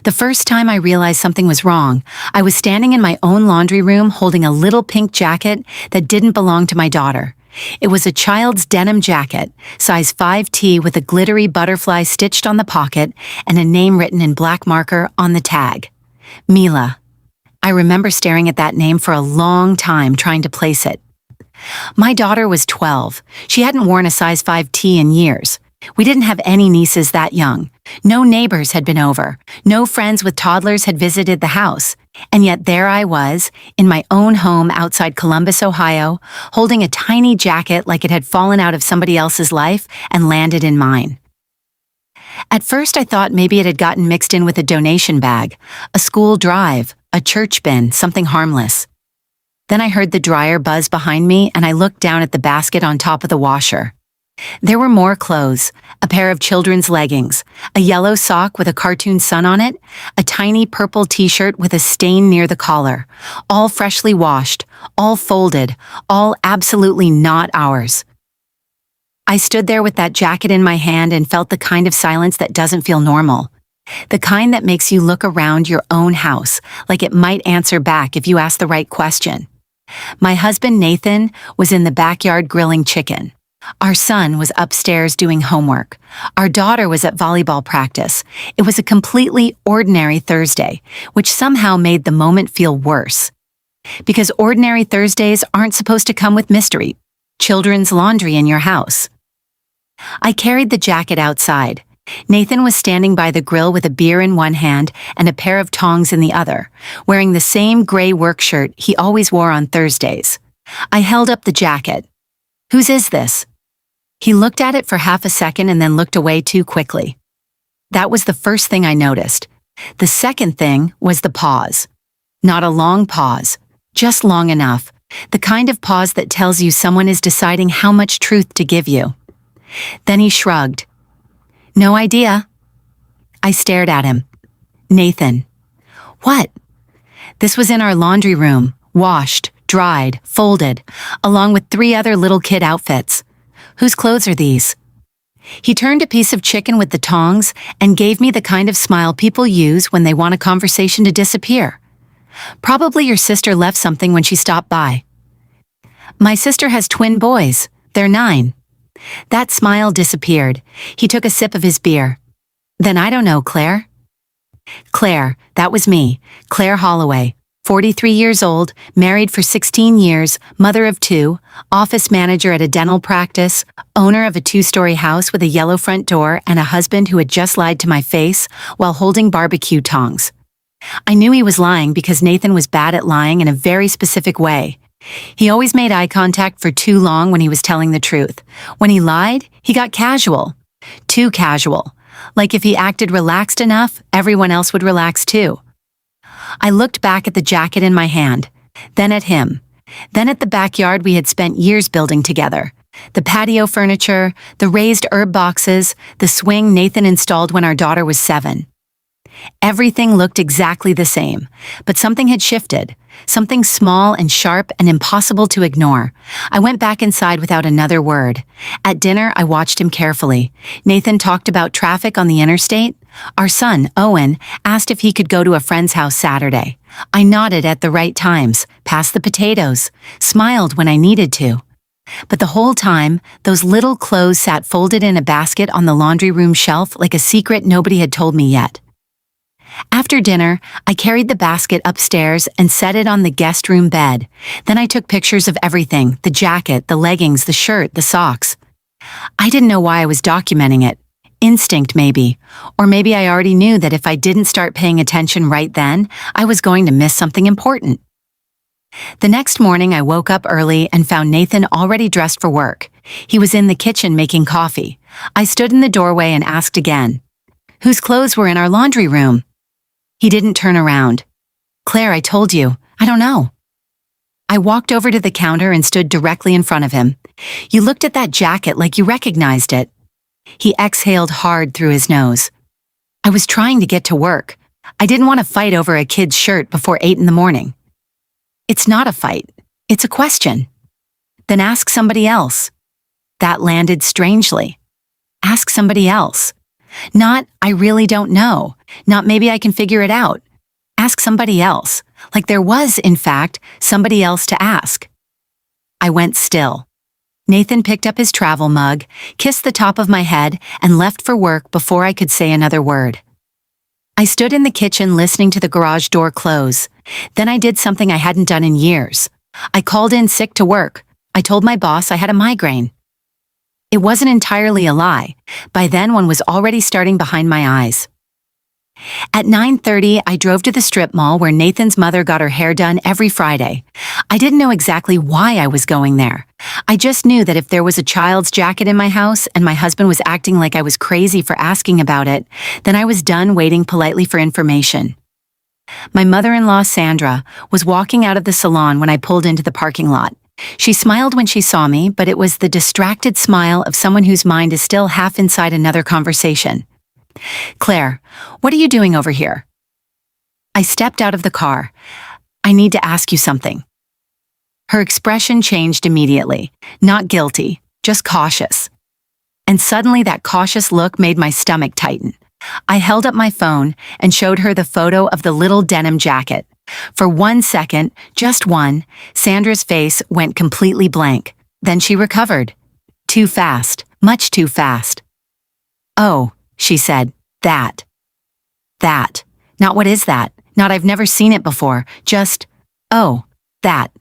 The first time I realized something was wrong, I was standing in my own laundry room holding a little pink jacket that didn't belong to my daughter. It was a child's denim jacket, size 5T with a glittery butterfly stitched on the pocket and a name written in black marker on the tag. Mila. I remember staring at that name for a long time trying to place it. My daughter was 12. She hadn't worn a size 5T in years. We didn't have any nieces that young. No neighbors had been over. No friends with toddlers had visited the house. And yet there I was, in my own home outside Columbus, Ohio, holding a tiny jacket like it had fallen out of somebody else's life and landed in mine. At first I thought maybe it had gotten mixed in with a donation bag, a school drive, a church bin, something harmless. Then I heard the dryer buzz behind me and I looked down at the basket on top of the washer. There were more clothes, a pair of children's leggings, a yellow sock with a cartoon sun on it, a tiny purple t-shirt with a stain near the collar, all freshly washed, all folded, all absolutely not ours. I stood there with that jacket in my hand and felt the kind of silence that doesn't feel normal. The kind that makes you look around your own house, like it might answer back if you ask the right question. My husband Nathan was in the backyard grilling chicken. Our son was upstairs doing homework. Our daughter was at volleyball practice. It was a completely ordinary Thursday, which somehow made the moment feel worse. Because ordinary Thursdays aren't supposed to come with mystery, children's laundry in your house. I carried the jacket outside. Nathan was standing by the grill with a beer in one hand and a pair of tongs in the other, wearing the same gray work shirt he always wore on Thursdays. I held up the jacket. "Whose is this?" He looked at it for half a second and then looked away too quickly. That was the first thing I noticed. The second thing was the pause. Not a long pause, just long enough, the kind of pause that tells you someone is deciding how much truth to give you. Then he shrugged. "No idea." I stared at him. "Nathan." "What?" This was in our laundry room, washed, dried, folded, along with 3 other little kid outfits. "Whose clothes are these?" He turned a piece of chicken with the tongs and gave me the kind of smile people use when they want a conversation to disappear. "Probably your sister left something when she stopped by." "My sister has twin boys. They're 9. That smile disappeared. He took a sip of his beer. "Then I don't know, Claire." Claire, that was me, Claire Holloway, 43 years old, married for 16 years, mother of 2, office manager at a dental practice, owner of a 2-story house with a yellow front door and a husband who had just lied to my face while holding barbecue tongs. I knew he was lying because Nathan was bad at lying in a very specific way. He always made eye contact for too long when he was telling the truth. When he lied, he got casual. Too casual. Like if he acted relaxed enough, everyone else would relax too. I looked back at the jacket in my hand, then at him, then at the backyard we had spent years building together. The patio furniture, the raised herb boxes, the swing Nathan installed when our daughter was 7. Everything looked exactly the same, but something had shifted, something small and sharp and impossible to ignore. I went back inside without another word. At dinner, I watched him carefully. Nathan talked about traffic on the interstate. Our son, Owen, asked if he could go to a friend's house Saturday. I nodded at the right times, passed the potatoes, smiled when I needed to. But the whole time, those little clothes sat folded in a basket on the laundry room shelf like a secret nobody had told me yet. After dinner, I carried the basket upstairs and set it on the guest room bed. Then I took pictures of everything, the jacket, the leggings, the shirt, the socks. I didn't know why I was documenting it. Instinct maybe. Or maybe I already knew that if I didn't start paying attention right then, I was going to miss something important. The next morning I woke up early and found Nathan already dressed for work. He was in the kitchen making coffee. I stood in the doorway and asked again, "Whose clothes were in our laundry room?" He didn't turn around. "Claire, I told you. I don't know." I walked over to the counter and stood directly in front of him. "You looked at that jacket like you recognized it." He exhaled hard through his nose. "I was trying to get to work. I didn't want to fight over a kid's shirt before 8 in the morning." "It's not a fight. It's a question." "Then ask somebody else." That landed strangely. Ask somebody else. Not, I really don't know. Not, maybe I can figure it out. Ask somebody else. Like there was, in fact, somebody else to ask. I went still. Nathan picked up his travel mug, kissed the top of my head, and left for work before I could say another word. I stood in the kitchen listening to the garage door close. Then I did something I hadn't done in years. I called in sick to work. I told my boss I had a migraine. It wasn't entirely a lie. By then, one was already starting behind my eyes. At 9:30, I drove to the strip mall where Nathan's mother got her hair done every Friday. I didn't know exactly why I was going there. I just knew that if there was a child's jacket in my house and my husband was acting like I was crazy for asking about it, then I was done waiting politely for information. My mother-in-law, Sandra, was walking out of the salon when I pulled into the parking lot. She smiled when she saw me, but it was the distracted smile of someone whose mind is still half inside another conversation. "Claire, what are you doing over here?" I stepped out of the car. "I need to ask you something." Her expression changed immediately. Not guilty, just cautious. And suddenly that cautious look made my stomach tighten. I held up my phone and showed her the photo of the little denim jacket. For 1 second, just one, Sandra's face went completely blank. Then she recovered. Too fast, much too fast. "Oh," she said, That. Not what is that? Not I've never seen it before. Just, oh, that."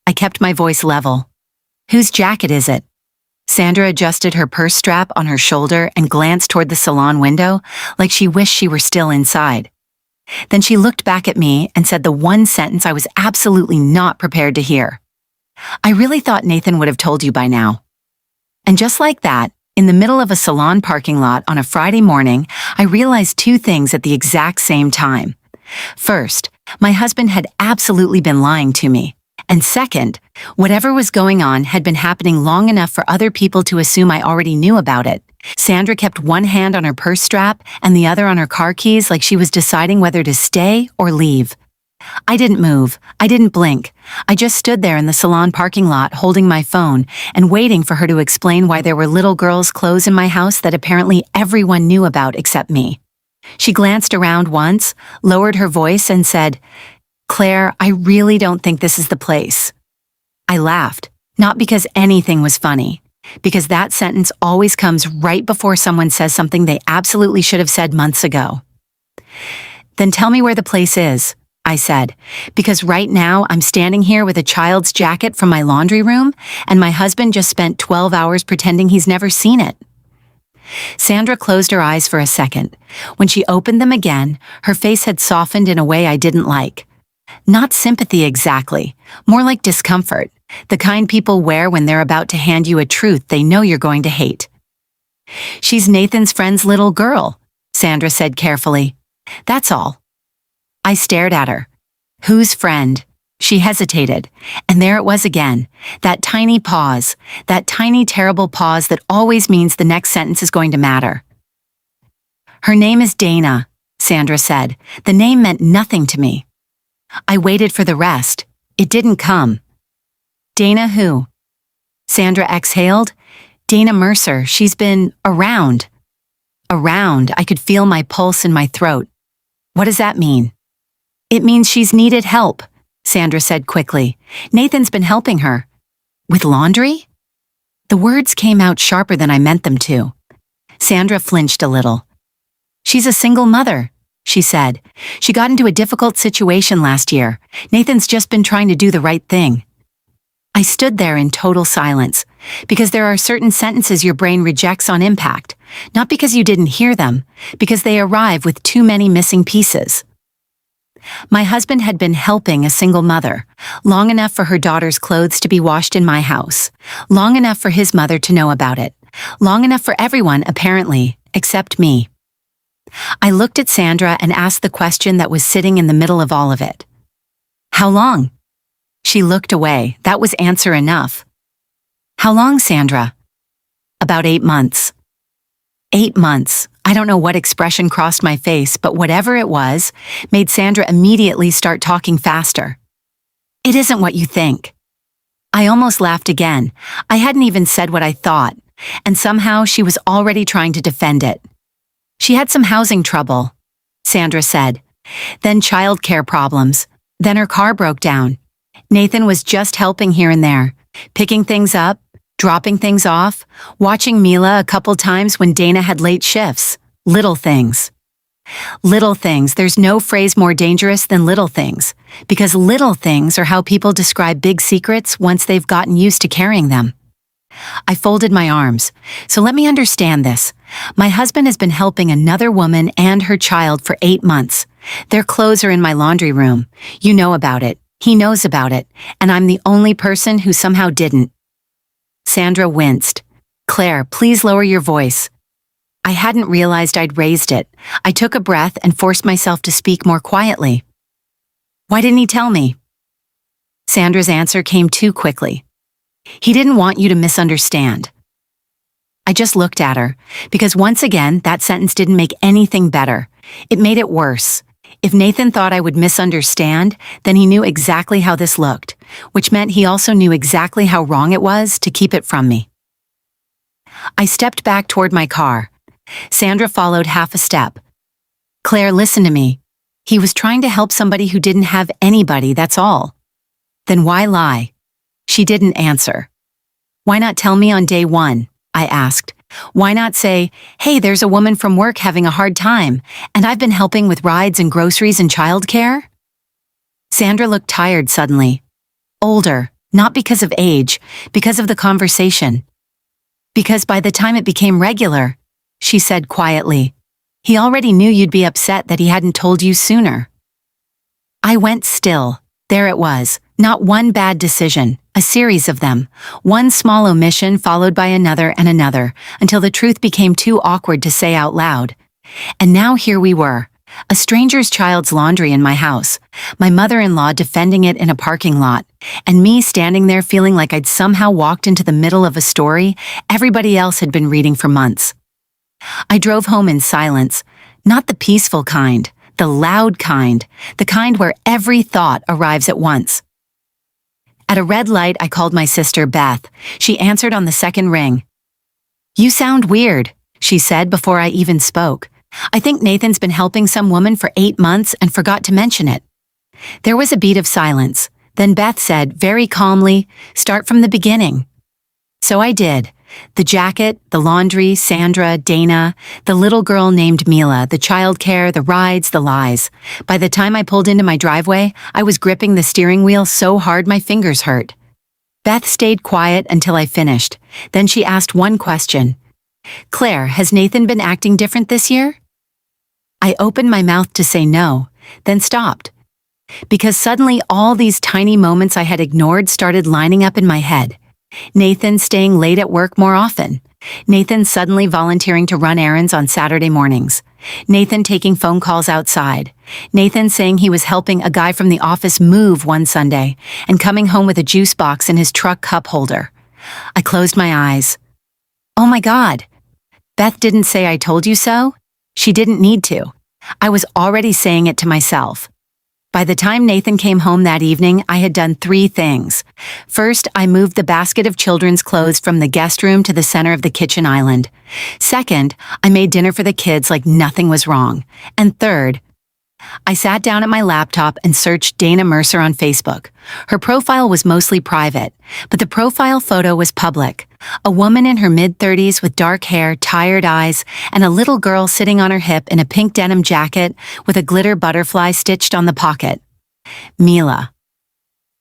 I kept my voice level. "Whose jacket is it?" Sandra adjusted her purse strap on her shoulder and glanced toward the salon window like she wished she were still inside. Then she looked back at me and said the one sentence I was absolutely not prepared to hear. "I really thought Nathan would have told you by now." And just like that, in the middle of a salon parking lot on a Friday morning, I realized two things at the exact same time. First, my husband had absolutely been lying to me. And second, whatever was going on had been happening long enough for other people to assume I already knew about it. Sandra kept one hand on her purse strap and the other on her car keys like she was deciding whether to stay or leave. I didn't move. I didn't blink. I just stood there in the salon parking lot holding my phone and waiting for her to explain why there were little girls' clothes in my house that apparently everyone knew about except me. She glanced around once, lowered her voice and said, "Claire, I really don't think this is the place." I laughed, not because anything was funny, because that sentence always comes right before someone says something they absolutely should have said months ago. "Then tell me where the place is," I said, "because right now I'm standing here with a child's jacket from my laundry room, and my husband just spent 12 hours pretending he's never seen it." Sandra closed her eyes for a second. When she opened them again, her face had softened in a way I didn't like. Not sympathy exactly, more like discomfort, the kind people wear when they're about to hand you a truth they know you're going to hate. "She's Nathan's friend's little girl," Sandra said carefully. "That's all." I stared at her. Whose friend? She hesitated, and there it was again, that tiny pause, that tiny terrible pause that always means the next sentence is going to matter. "Her name is Dana," Sandra said. The name meant nothing to me. I waited for the rest. It didn't come. "Dana who?" Sandra exhaled. "Dana Mercer. She's been around." Around. I could feel my pulse in my throat. "What does that mean?" "It means she's needed help," Sandra said quickly. "Nathan's been helping her." "With laundry?" The words came out sharper than I meant them to. Sandra flinched a little. "She's a single mother," she said. "She got into a difficult situation last year. Nathan's just been trying to do the right thing." I stood there in total silence, because there are certain sentences your brain rejects on impact, not because you didn't hear them, because they arrive with too many missing pieces. My husband had been helping a single mother, long enough for her daughter's clothes to be washed in my house, long enough for his mother to know about it, long enough for everyone, apparently, except me. I looked at Sandra and asked the question that was sitting in the middle of all of it. "How long?" She looked away. That was answer enough. "How long, Sandra?" "About 8 months." 8 months. I don't know what expression crossed my face, but whatever it was, made Sandra immediately start talking faster. "It isn't what you think." I almost laughed again. I hadn't even said what I thought, and somehow she was already trying to defend it. She had some housing trouble, Sandra said. Then childcare problems. Then her car broke down. Nathan was just helping here and there, picking things up, dropping things off, watching Mila a couple times when Dana had late shifts. Little things. Little things. There's no phrase more dangerous than little things, because little things are how people describe big secrets once they've gotten used to carrying them. I folded my arms. So let me understand this. My husband has been helping another woman and her child for 8 months. Their clothes are in my laundry room. You know about it. He knows about it. And I'm the only person who somehow didn't. Sandra winced. Claire, please lower your voice. I hadn't realized I'd raised it. I took a breath and forced myself to speak more quietly. Why didn't he tell me? Sandra's answer came too quickly. He didn't want you to misunderstand. I just looked at her, because once again, that sentence didn't make anything better. It made it worse. If Nathan thought I would misunderstand, then he knew exactly how this looked, which meant he also knew exactly how wrong it was to keep it from me. I stepped back toward my car. Sandra followed half a step. Claire, listen to me. He was trying to help somebody who didn't have anybody, that's all. Then why lie? She didn't answer. Why not tell me on day one? I asked. Why not say, hey, there's a woman from work having a hard time, and I've been helping with rides and groceries and childcare? Sandra looked tired suddenly. Older, not because of age, because of the conversation. Because by the time it became regular, she said quietly, he already knew you'd be upset that he hadn't told you sooner. I went still. There it was, not one bad decision, a series of them, one small omission followed by another and another, until the truth became too awkward to say out loud. And now here we were, a stranger's child's laundry in my house, my mother-in-law defending it in a parking lot, and me standing there feeling like I'd somehow walked into the middle of a story everybody else had been reading for months. I drove home in silence, not the peaceful kind, the loud kind, the kind where every thought arrives at once. At a red light, I called my sister Beth. She answered on the second ring. You sound weird, she said before I even spoke. I think Nathan's been helping some woman for 8 months and forgot to mention it. There was a beat of silence. Then Beth said, very calmly, start from the beginning. So I did. The jacket, the laundry, Sandra, Dana, the little girl named Mila, the childcare, the rides, the lies. By the time I pulled into my driveway, I was gripping the steering wheel so hard my fingers hurt. Beth stayed quiet until I finished. Then she asked one question. Claire, has Nathan been acting different this year? I opened my mouth to say no, then stopped. Because suddenly all these tiny moments I had ignored started lining up in my head. Nathan staying late at work more often. Nathan suddenly volunteering to run errands on Saturday mornings. Nathan taking phone calls outside. Nathan saying he was helping a guy from the office move one Sunday and coming home with a juice box in his truck cup holder. I closed my eyes. Oh my God. Beth didn't say I told you so. She didn't need to. I was already saying it to myself. By the time Nathan came home that evening, I had done 3 things. First, I moved the basket of children's clothes from the guest room to the center of the kitchen island. Second, I made dinner for the kids like nothing was wrong. And third, I sat down at my laptop and searched Dana Mercer on Facebook. Her profile was mostly private, but the profile photo was public. A woman in her mid-30s with dark hair, tired eyes, and a little girl sitting on her hip in a pink denim jacket with a glitter butterfly stitched on the pocket. Mila.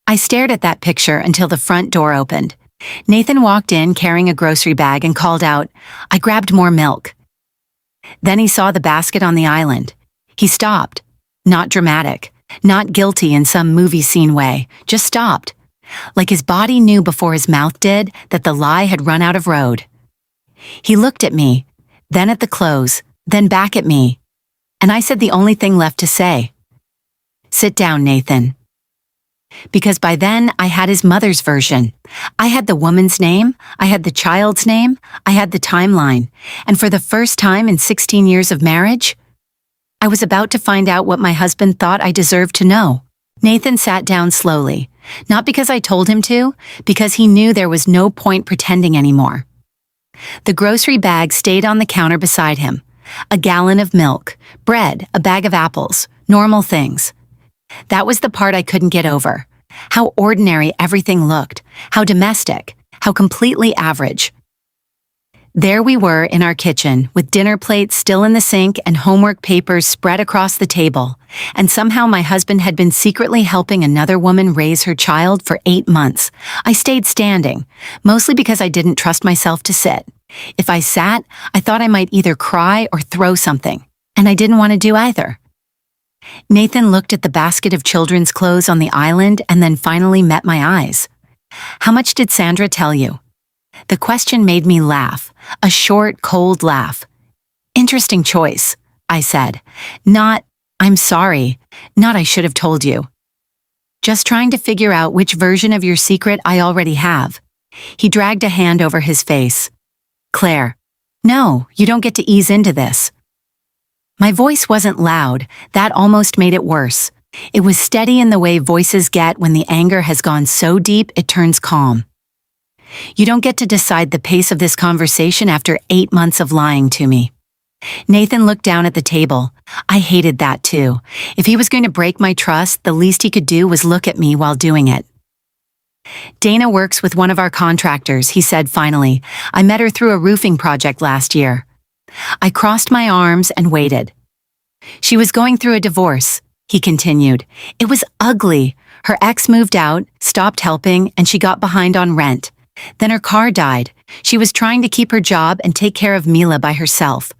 I stared at that picture until the front door opened. Nathan walked in carrying a grocery bag and called out, I grabbed more milk. Then he saw the basket on the island. He stopped. Not dramatic, not guilty in some movie scene way, just stopped. Like his body knew before his mouth did that the lie had run out of road. He looked at me, then at the clothes, then back at me. And I said the only thing left to say. Sit down, Nathan. Because by then I had his mother's version. I had the woman's name, I had the child's name, I had the timeline. And for the first time in 16 years of marriage, I was about to find out what my husband thought I deserved to know. Nathan sat down slowly, not because I told him to, because he knew there was no point pretending anymore. The grocery bag stayed on the counter beside him. a gallon of milk, bread, a bag of apples, normal things. That was the part I couldn't get over. How ordinary everything looked, how domestic, how completely average. There we were in our kitchen, with dinner plates still in the sink and homework papers spread across the table, and somehow my husband had been secretly helping another woman raise her child for 8 months. I stayed standing, mostly because I didn't trust myself to sit. If I sat, I thought I might either cry or throw something, and I didn't want to do either. Nathan looked at the basket of children's clothes on the island and then finally met my eyes. "How much did Sandra tell you?" The question made me laugh, a short, cold laugh. "Interesting choice," I said. Not, "I'm sorry," not "I should have told you." Just trying to figure out which version of your secret I already have. He dragged a hand over his face. "Claire, no, you don't get to ease into this." My voice wasn't loud, that almost made it worse. It was steady in the way voices get when the anger has gone so deep it turns calm. "You don't get to decide the pace of this conversation after 8 months of lying to me." Nathan looked down at the table. I hated that too. If he was going to break my trust, the least he could do was look at me while doing it. "Dana works with one of our contractors," he said finally. "I met her through a roofing project last year." I crossed my arms and waited. "She was going through a divorce," he continued. "It was ugly. Her ex moved out, stopped helping, and she got behind on rent. Then her car died. She was trying to keep her job and take care of Mila by herself."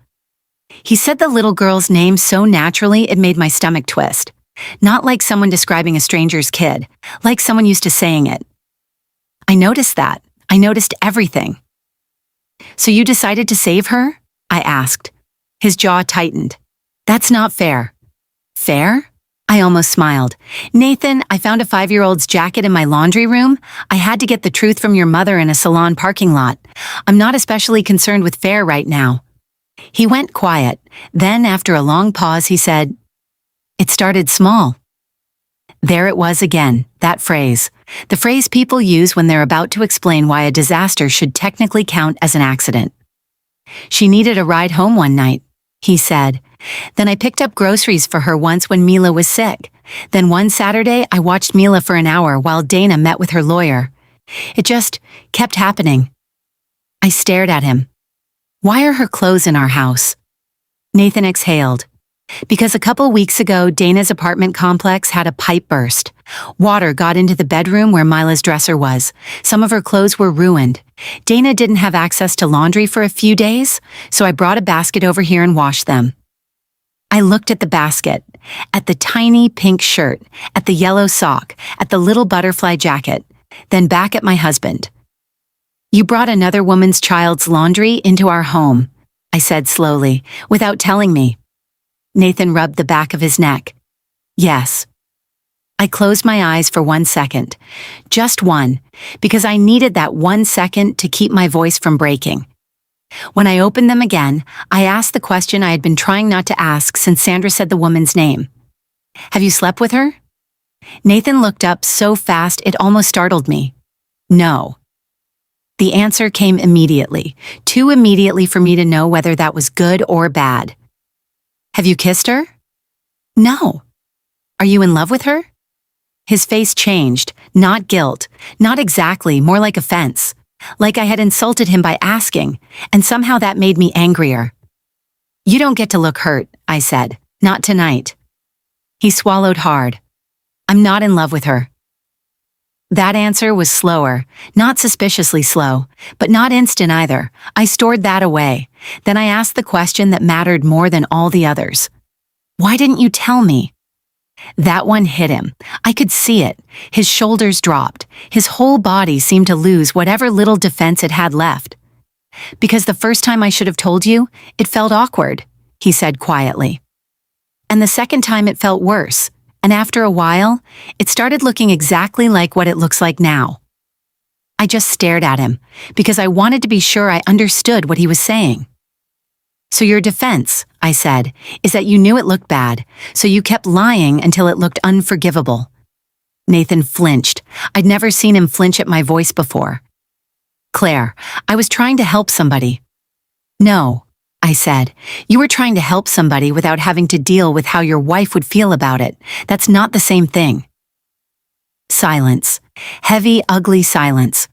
He said the little girl's name so naturally it made my stomach twist. Not like someone describing a stranger's kid, like someone used to saying it. I noticed that. I noticed everything. "So you decided to save her?" I asked. His jaw tightened. "That's not fair." "Fair?" I almost smiled. "Nathan, I found a 5-year-old's jacket in my laundry room. I had to get the truth from your mother in a salon parking lot. I'm not especially concerned with fair right now." He went quiet. Then, after a long pause, he said, "It started small." There it was again, that phrase. The phrase people use when they're about to explain why a disaster should technically count as an accident. "She needed a ride home one night," he said. "Then I picked up groceries for her once when Mila was sick. Then one Saturday, I watched Mila for an hour while Dana met with her lawyer. It just kept happening." I stared at him. "Why are her clothes in our house?" Nathan exhaled. "Because a couple weeks ago, Dana's apartment complex had a pipe burst. Water got into the bedroom where Mila's dresser was. Some of her clothes were ruined. Dana didn't have access to laundry for a few days, so I brought a basket over here and washed them." I looked at the basket, at the tiny pink shirt, at the yellow sock, at the little butterfly jacket, then back at my husband. "You brought another woman's child's laundry into our home," I said slowly, "without telling me." Nathan rubbed the back of his neck. "Yes." I closed my eyes for 1 second. Just one, because I needed that 1 second to keep my voice from breaking. When I opened them again, I asked the question I had been trying not to ask since Sandra said the woman's name. "Have you slept with her?" Nathan looked up so fast it almost startled me. "No." The answer came immediately, too immediately for me to know whether that was good or bad. "Have you kissed her?" "No." "Are you in love with her?" His face changed, not guilt, not exactly, more like offense. Like I had insulted him by asking, and somehow that made me angrier. "You don't get to look hurt," I said. "Not tonight." He swallowed hard. "I'm not in love with her." That answer was slower, not suspiciously slow, but not instant either. I stored that away. Then I asked the question that mattered more than all the others. "Why didn't you tell me?" That one hit him. I could see it. His shoulders dropped. His whole body seemed to lose whatever little defense it had left. "Because the first time I should have told you, it felt awkward," he said quietly. "And the second time it felt worse. And after a while, it started looking exactly like what it looks like now." I just stared at him, because I wanted to be sure I understood what he was saying. "So your defense," I said, "is that you knew it looked bad, so you kept lying until it looked unforgivable." Nathan flinched. I'd never seen him flinch at my voice before. "Claire, I was trying to help somebody." "No." I said. You were trying to help somebody without having to deal with how your wife would feel about it. That's not the same thing. Silence. Heavy, ugly silence.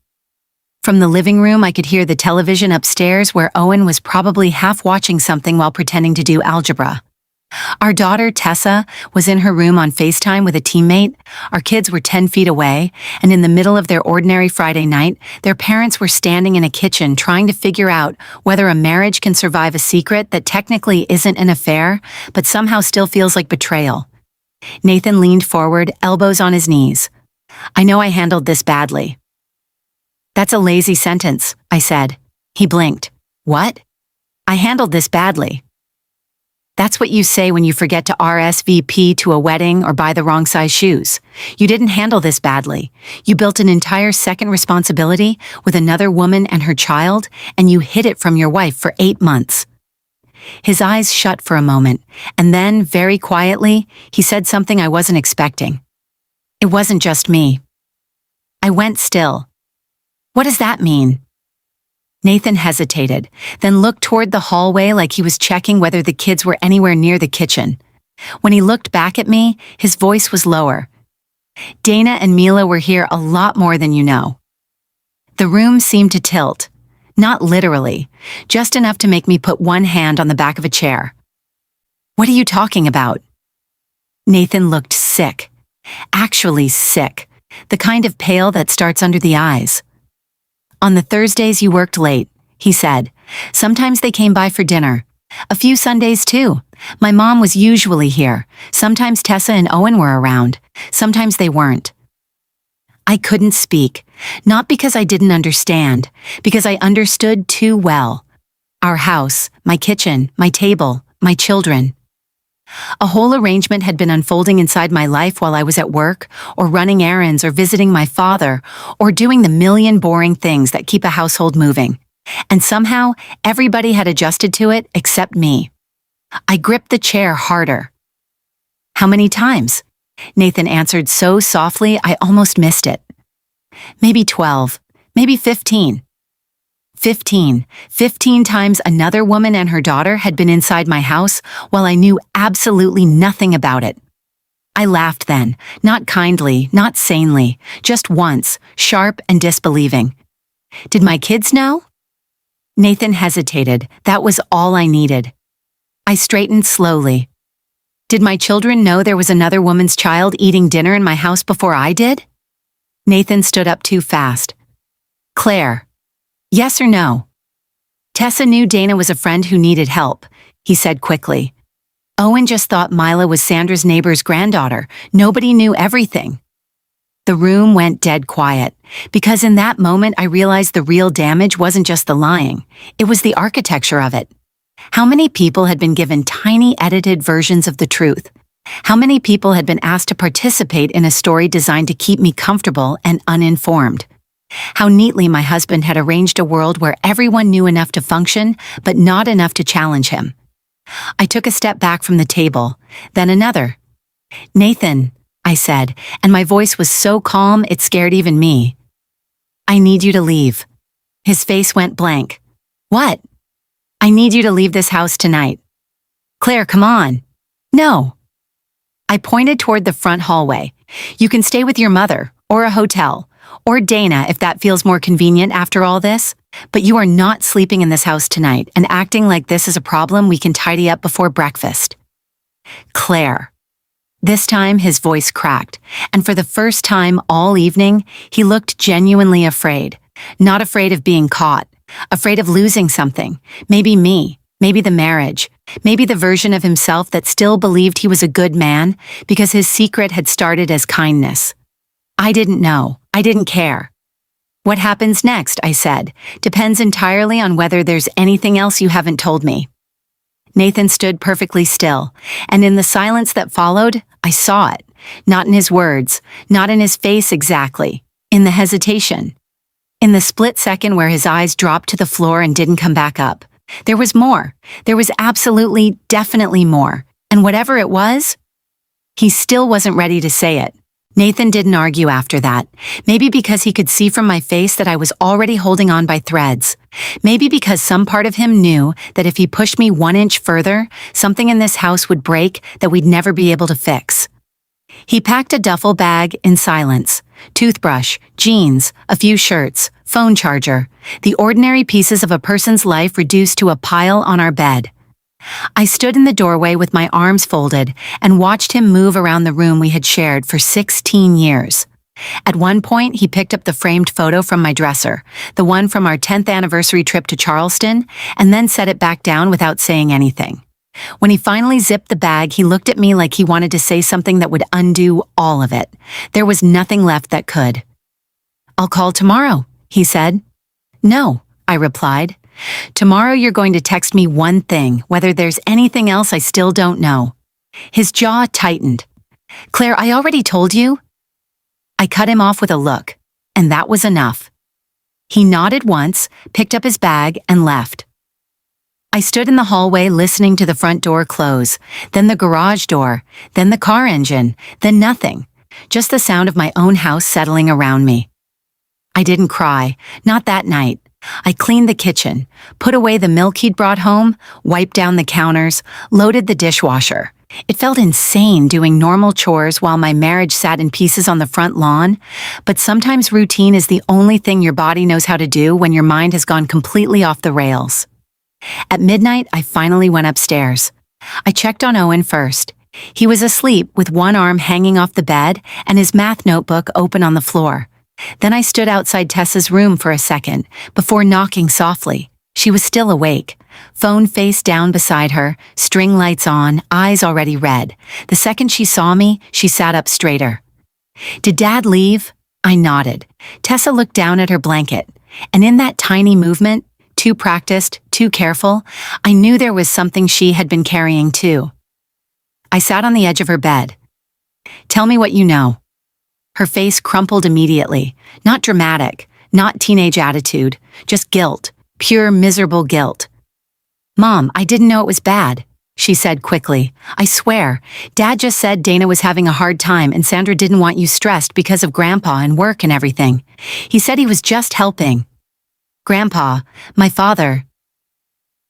From the living room, I could hear the television upstairs where Owen was probably half watching something while pretending to do algebra. Our daughter, Tessa, was in her room on FaceTime with a teammate. Our kids were 10 feet away, and in the middle of their ordinary Friday night, their parents were standing in a kitchen trying to figure out whether a marriage can survive a secret that technically isn't an affair, but somehow still feels like betrayal. Nathan leaned forward, elbows on his knees. I know I handled this badly. That's a lazy sentence, I said. He blinked. What? I handled this badly. That's what you say when you forget to RSVP to a wedding or buy the wrong size shoes. You didn't handle this badly. You built an entire second responsibility with another woman and her child, and you hid it from your wife for 8 months. His eyes shut for a moment, and then, very quietly, he said something I wasn't expecting. It wasn't just me. I went still. What does that mean? Nathan hesitated, then looked toward the hallway like he was checking whether the kids were anywhere near the kitchen. When he looked back at me, his voice was lower. Dana and Mila were here a lot more than you know. The room seemed to tilt. Not literally, just enough to make me put one hand on the back of a chair. What are you talking about? Nathan looked sick. Actually sick. The kind of pale that starts under the eyes. On the Thursdays you worked late, he said. Sometimes they came by for dinner. A few Sundays too. My mom was usually here. Sometimes Tessa and Owen were around. Sometimes they weren't. I couldn't speak. Not because I didn't understand, because I understood too well. Our house, my kitchen, my table, my children. A whole arrangement had been unfolding inside my life while I was at work, or running errands, or visiting my father, or doing the million boring things that keep a household moving. And somehow, everybody had adjusted to it except me. I gripped the chair harder. How many times? Nathan answered so softly I almost missed it. Maybe 12, maybe 15. 15 times another woman and her daughter had been inside my house while I knew absolutely nothing about it. I laughed then, not kindly, not sanely, just once, sharp and disbelieving. Did my kids know? Nathan hesitated. That was all I needed. I straightened slowly. Did my children know there was another woman's child eating dinner in my house before I did? Nathan stood up too fast. Claire. Yes or no? Tessa knew Dana was a friend who needed help, he said quickly. Owen just thought Mila was Sandra's neighbor's granddaughter. Nobody knew everything. The room went dead quiet, because in that moment I realized the real damage wasn't just the lying, it was the architecture of it. How many people had been given tiny edited versions of the truth? How many people had been asked to participate in a story designed to keep me comfortable and uninformed? How neatly my husband had arranged a world where everyone knew enough to function, but not enough to challenge him. I took a step back from the table, then another. Nathan, I said, and my voice was so calm it scared even me. I need you to leave. His face went blank. What? I need you to leave this house tonight. Claire, come on. No. I pointed toward the front hallway. You can stay with your mother, or a hotel, or Dana if that feels more convenient after all this, but you are not sleeping in this house tonight and acting like this is a problem we can tidy up before breakfast. Claire. This time his voice cracked, and for the first time all evening, he looked genuinely afraid. Not afraid of being caught, afraid of losing something, maybe me, maybe the marriage, maybe the version of himself that still believed he was a good man because his secret had started as kindness. I didn't know. I didn't care. What happens next, I said, depends entirely on whether there's anything else you haven't told me. Nathan stood perfectly still, and in the silence that followed, I saw it. Not in his words, not in his face exactly, in the hesitation. In the split second where his eyes dropped to the floor and didn't come back up. There was more. There was absolutely, definitely more. And whatever it was, he still wasn't ready to say it. Nathan didn't argue after that. Maybe because he could see from my face that I was already holding on by threads. Maybe because some part of him knew that if he pushed me 1 inch further, something in this house would break that we'd never be able to fix. He packed a duffel bag in silence. Toothbrush, jeans, a few shirts, phone charger, the ordinary pieces of a person's life reduced to a pile on our bed. I stood in the doorway with my arms folded and watched him move around the room we had shared for 16 years. At one point, he picked up the framed photo from my dresser, the one from our 10th anniversary trip to Charleston, and then set it back down without saying anything. When he finally zipped the bag, he looked at me like he wanted to say something that would undo all of it. There was nothing left that could. "I'll call tomorrow," he said. "No," I replied. "Tomorrow you're going to text me one thing, whether there's anything else I still don't know." His jaw tightened. "Claire, I already told you." I cut him off with a look, and that was enough. He nodded once, picked up his bag, and left. I stood in the hallway listening to the front door close, then the garage door, then the car engine, then nothing, just the sound of my own house settling around me. I didn't cry, not that night. I cleaned the kitchen, put away the milk he'd brought home, wiped down the counters, loaded the dishwasher. It felt insane doing normal chores while my marriage sat in pieces on the front lawn, but sometimes routine is the only thing your body knows how to do when your mind has gone completely off the rails. At midnight, I finally went upstairs. I checked on Owen first. He was asleep with one arm hanging off the bed and his math notebook open on the floor. Then I stood outside Tessa's room for a second, before knocking softly. She was still awake. Phone face down beside her, string lights on, eyes already red. The second she saw me, she sat up straighter. "Did Dad leave?" I nodded. Tessa looked down at her blanket, and in that tiny movement, too practiced, too careful, I knew there was something she had been carrying too. I sat on the edge of her bed. "Tell me what you know." Her face crumpled immediately. Not dramatic, not teenage attitude, just guilt, pure miserable guilt. "Mom, I didn't know it was bad," she said quickly. "I swear, Dad just said Dana was having a hard time and Sandra didn't want you stressed because of Grandpa and work and everything. He said he was just helping." Grandpa, my father.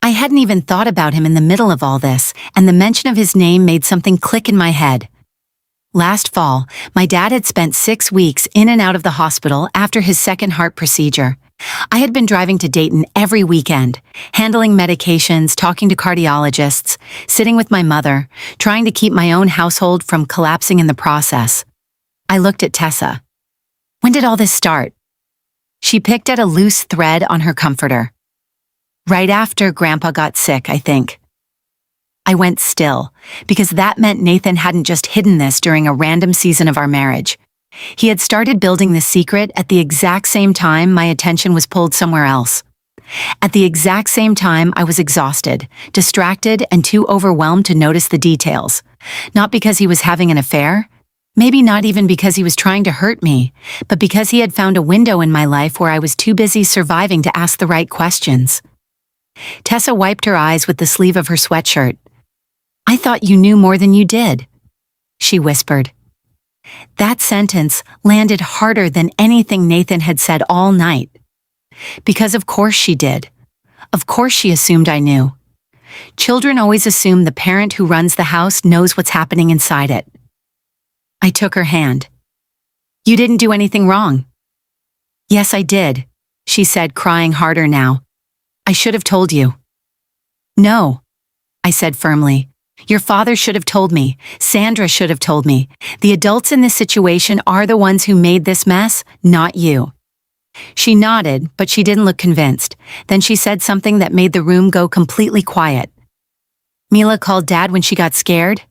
I hadn't even thought about him in the middle of all this, and the mention of his name made something click in my head. Last fall, my dad had spent 6 weeks in and out of the hospital after his second heart procedure. I had been driving to Dayton every weekend, handling medications, talking to cardiologists, sitting with my mother, trying to keep my own household from collapsing in the process. I looked at Tessa. "When did all this start?" She picked at a loose thread on her comforter. "Right after Grandpa got sick, I think." I went still, because that meant Nathan hadn't just hidden this during a random season of our marriage. He had started building this secret at the exact same time my attention was pulled somewhere else. At the exact same time I was exhausted, distracted, and too overwhelmed to notice the details. Not because he was having an affair, maybe not even because he was trying to hurt me, but because he had found a window in my life where I was too busy surviving to ask the right questions. Tessa wiped her eyes with the sleeve of her sweatshirt. "I thought you knew more than you did," she whispered. That sentence landed harder than anything Nathan had said all night. Because of course she did. Of course she assumed I knew. Children always assume the parent who runs the house knows what's happening inside it. I took her hand. "You didn't do anything wrong." "Yes, I did," she said, crying harder now. "I should have told you." "No," I said firmly. "Your father should have told me. Sandra should have told me. The adults in this situation are the ones who made this mess, not you." She nodded, but she didn't look convinced. Then she said something that made the room go completely quiet. "Mila called Dad when she got scared?"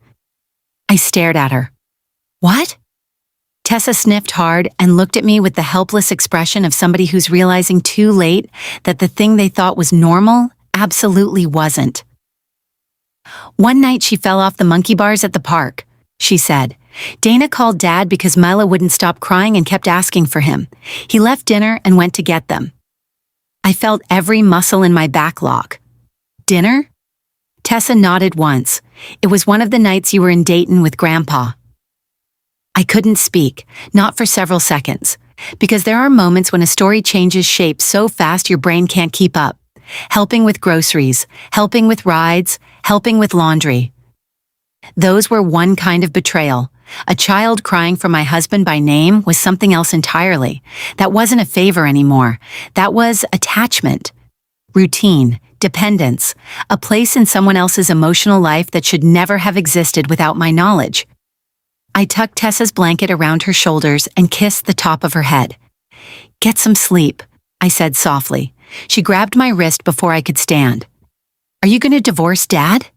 I stared at her. "What?" Tessa sniffed hard and looked at me with the helpless expression of somebody who's realizing too late that the thing they thought was normal absolutely wasn't. "One night she fell off the monkey bars at the park," she said. "Dana called Dad because Mila wouldn't stop crying and kept asking for him. He left dinner and went to get them." I felt every muscle in my back lock. "Dinner?" Tessa nodded once. "It was one of the nights you were in Dayton with Grandpa." I couldn't speak, not for several seconds, because there are moments when a story changes shape so fast your brain can't keep up. Helping with groceries, helping with rides, helping with laundry. Those were one kind of betrayal. A child crying for my husband by name was something else entirely. That wasn't a favor anymore. That was attachment, routine, dependence, a place in someone else's emotional life that should never have existed without my knowledge. I tucked Tessa's blanket around her shoulders and kissed the top of her head. "Get some sleep," I said softly. She grabbed my wrist before I could stand. "Are you going to divorce Dad?"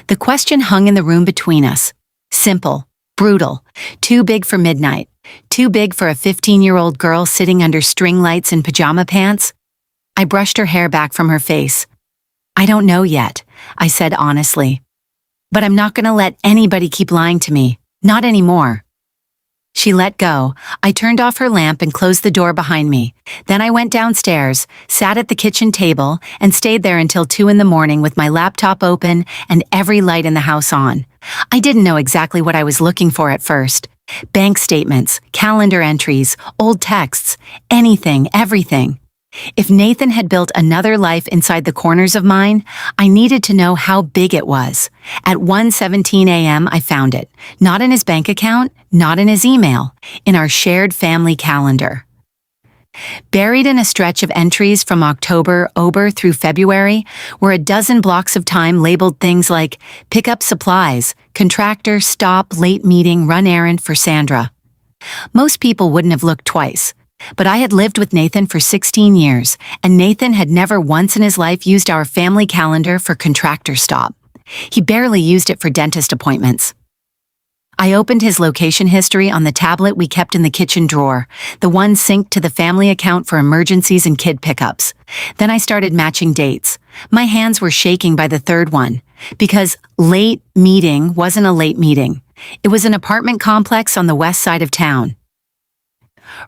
The question hung in the room between us. Simple, brutal, too big for midnight, too big for a 15-year-old girl sitting under string lights in pajama pants. I brushed her hair back from her face. "I don't know yet," I said honestly. "But I'm not going to let anybody keep lying to me. Not anymore." She let go. I turned off her lamp and closed the door behind me. Then I went downstairs, sat at the kitchen table, and stayed there until 2 in the morning with my laptop open and every light in the house on. I didn't know exactly what I was looking for at first. Bank statements, calendar entries, old texts, anything, everything. If Nathan had built another life inside the corners of mine, I needed to know how big it was. At 1:17 a.m. I found it. Not in his bank account, not in his email, in our shared family calendar. Buried in a stretch of entries from October through February were a dozen blocks of time labeled things like pick up supplies, contractor, stop, late meeting, run errand for Sandra. Most people wouldn't have looked twice. But I had lived with Nathan for 16 years, and Nathan had never once in his life used our family calendar for contractor stop. He barely used it for dentist appointments. I opened his location history on the tablet we kept in the kitchen drawer, the one synced to the family account for emergencies and kid pickups. Then I started matching dates. My hands were shaking by the third one, because late meeting wasn't a late meeting. It was an apartment complex on the west side of town.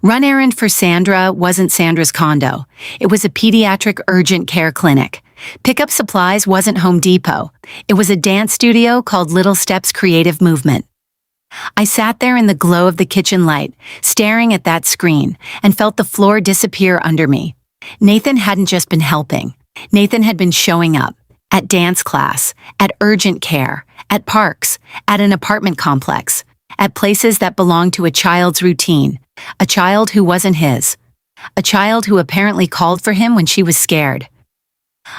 Run errand for Sandra wasn't Sandra's condo. It was a pediatric urgent care clinic. Pickup supplies wasn't Home Depot. It was a dance studio called Little Steps Creative Movement. I sat there in the glow of the kitchen light, staring at that screen, and felt the floor disappear under me. Nathan hadn't just been helping. Nathan had been showing up. At dance class, at urgent care, at parks, at an apartment complex, at places that belonged to a child's routine. A child who wasn't his. A child who apparently called for him when she was scared.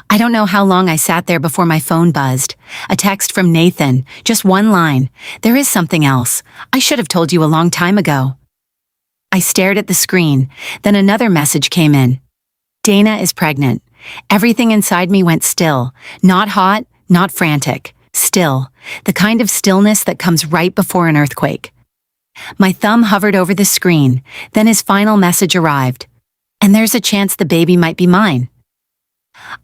I don't know how long I sat there before my phone buzzed. A text from Nathan, just one line. "There is something else. I should have told you a long time ago." I stared at the screen. Then another message came in. "Dana is pregnant." Everything inside me went still. Not hot, not frantic. Still. The kind of stillness that comes right before an earthquake. My thumb hovered over the screen, then his final message arrived. "And there's a chance the baby might be mine."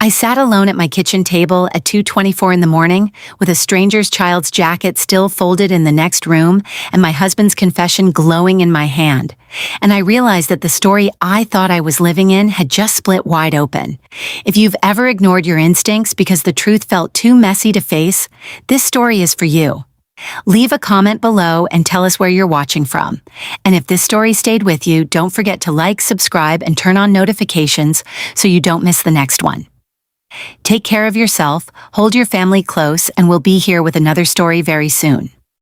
I sat alone at my kitchen table at 2:24 in the morning, with a stranger's child's jacket still folded in the next room and my husband's confession glowing in my hand. And I realized that the story I thought I was living in had just split wide open. If you've ever ignored your instincts because the truth felt too messy to face, this story is for you. Leave a comment below and tell us where you're watching from. And if this story stayed with you, don't forget to like, subscribe, and turn on notifications so you don't miss the next one. Take care of yourself, hold your family close, and we'll be here with another story very soon.